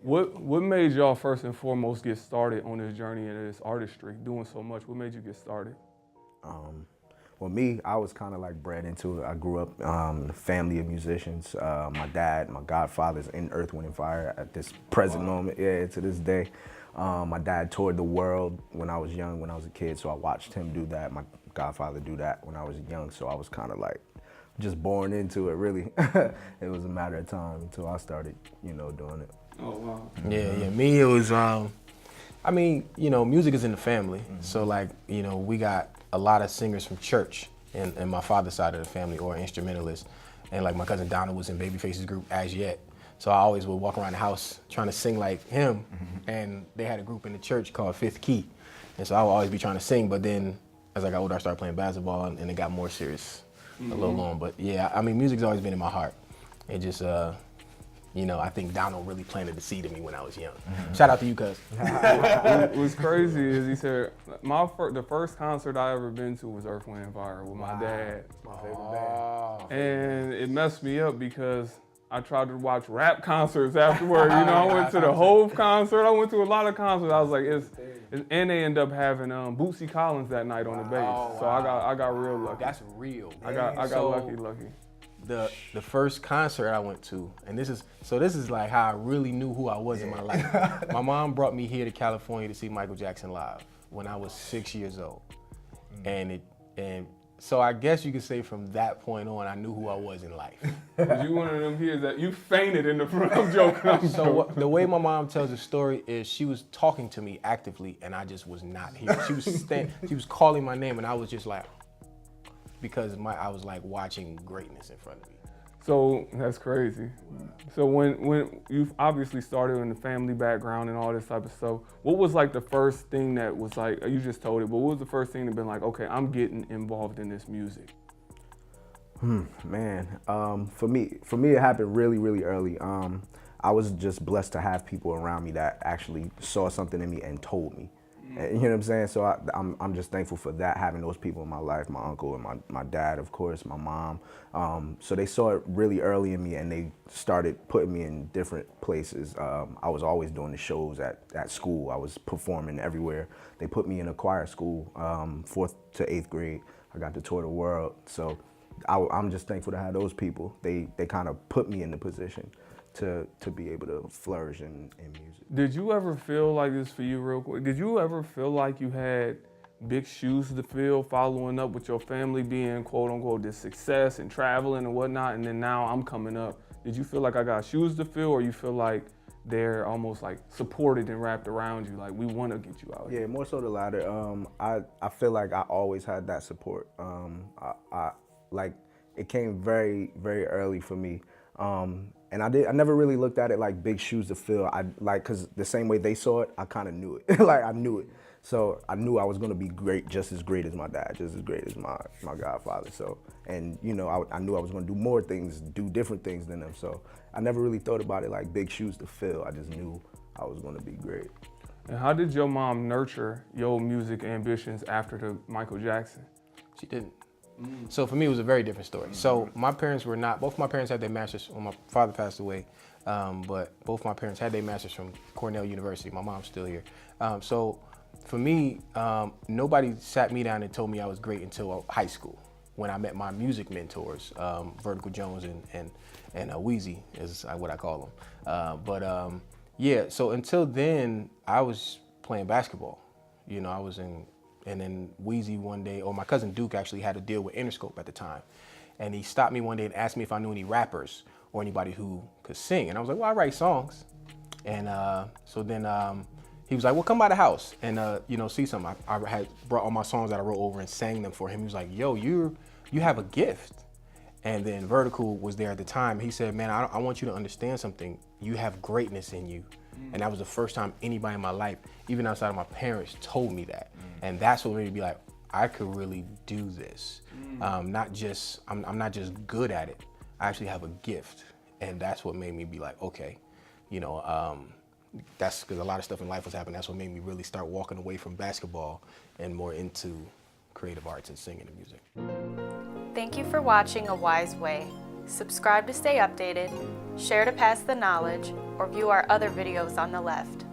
What made y'all first and foremost get started on this journey and this artistry, doing so much? What made you get started? Well, me, I was kind of like bred into it. I grew up in a family of musicians. My dad, my godfather's in Earth, Wind, and Fire at this present moment, yeah, to this day. My dad toured the world when I was young, when I was a kid, so I watched him do that. My godfather do that when I was young, so I was kind of like just born into it, really. It was a matter of time until I started, doing it. Oh, wow. Yeah. Me, it was, I mean, music is in the family. So like, we got a lot of singers from church in my father's side of the family, or instrumentalists. And like my cousin Donald was in Babyface's group As Yet. So I always would walk around the house trying to sing like him. And they had a group in the church called Fifth Key. And so I would always be trying to sing, but then as I got older, I started playing basketball and it got more serious a little on. But yeah, I mean, music's always been in my heart. It just, I think Donald really planted the seed in me when I was young. Shout out to you, cuz. What's crazy is he said, the first concert I ever been to was Earth, Wind, and Fire with my dad. My favorite band. And it messed me up because I tried to watch rap concerts afterward. I went to the Hove concert. I went to a lot of concerts. I was like, and they end up having Bootsy Collins that night on the bass. So I got real lucky. That's real. I got lucky. The first concert I went to, and this is like how I really knew who I was in my life. My mom brought me here to California to see Michael Jackson live when I was 6 years old. And so I guess you could say from that point on, I knew who I was in life. You one of them kids that you fainted in the front. I'm joking. The way my mom tells the story is she was talking to me actively and I just was not here. She was calling my name and I was just like, because I was like watching greatness in front of me. So that's crazy. So when you've obviously started in the family background and all this type of stuff, what was like the first thing that was like, you just told it, but what was the first thing that been like, okay, I'm getting involved in this music? Man, for me it happened really, really early. I was just blessed to have people around me that actually saw something in me and told me. You know what I'm saying? So I'm just thankful for that, having those people in my life, my uncle and my dad, of course, my mom. So they saw it really early in me and they started putting me in different places. I was always doing the shows at school. I was performing everywhere. They put me in a choir school, 4th to 8th grade. I got to tour the world. So I'm just thankful to have those people. They kind of put me in the position to be able to flourish in music. Did you ever feel like this for you real quick? Did you ever feel like you had big shoes to fill following up with your family being quote unquote this success and traveling and whatnot, and then now I'm coming up? Did you feel like I got shoes to fill, or you feel like they're almost like supported and wrapped around you, like we want to get you out here? Yeah, more so the latter. I feel like I always had that support. I like it came very, very early for me. And I never really looked at it like big shoes to fill. Cause the same way they saw it, I kind of knew it. Like I knew it. So I knew I was gonna be great, just as great as my dad, just as great as my godfather. So, and I knew I was gonna do more things, do different things than them. So I never really thought about it like big shoes to fill. I just knew I was gonna be great. And how did your mom nurture your music ambitions after the Michael Jackson? She didn't. So for me, it was a very different story. So my parents were not, both my parents had their masters, well, my father passed away, but both my parents had their masters from Cornell University. My mom's still here. So for me, nobody sat me down and told me I was great until high school, when I met my music mentors, Vertical Jones and Wheezy is what I call them. Yeah, so until then, I was playing basketball. I was in. And then Wheezy one day, or my cousin Duke actually had a deal with Interscope at the time. And he stopped me one day and asked me if I knew any rappers or anybody who could sing. And I was like, well, I write songs. And so then he was like, well, come by the house and, see something. I had brought all my songs that I wrote over and sang them for him. He was like, yo, you have a gift. And then Vertical was there at the time. He said, man, I want you to understand something. You have greatness in you. And that was the first time anybody in my life, even outside of my parents, told me that. And that's what made me be like, I could really do this. I'm not just good at it. I actually have a gift. And that's what made me be like, okay, that's because a lot of stuff in life was happening. That's what made me really start walking away from basketball and more into creative arts and singing and music. Thank you for watching A Wise Way. Subscribe to stay updated, share to pass the knowledge, or view our other videos on the left.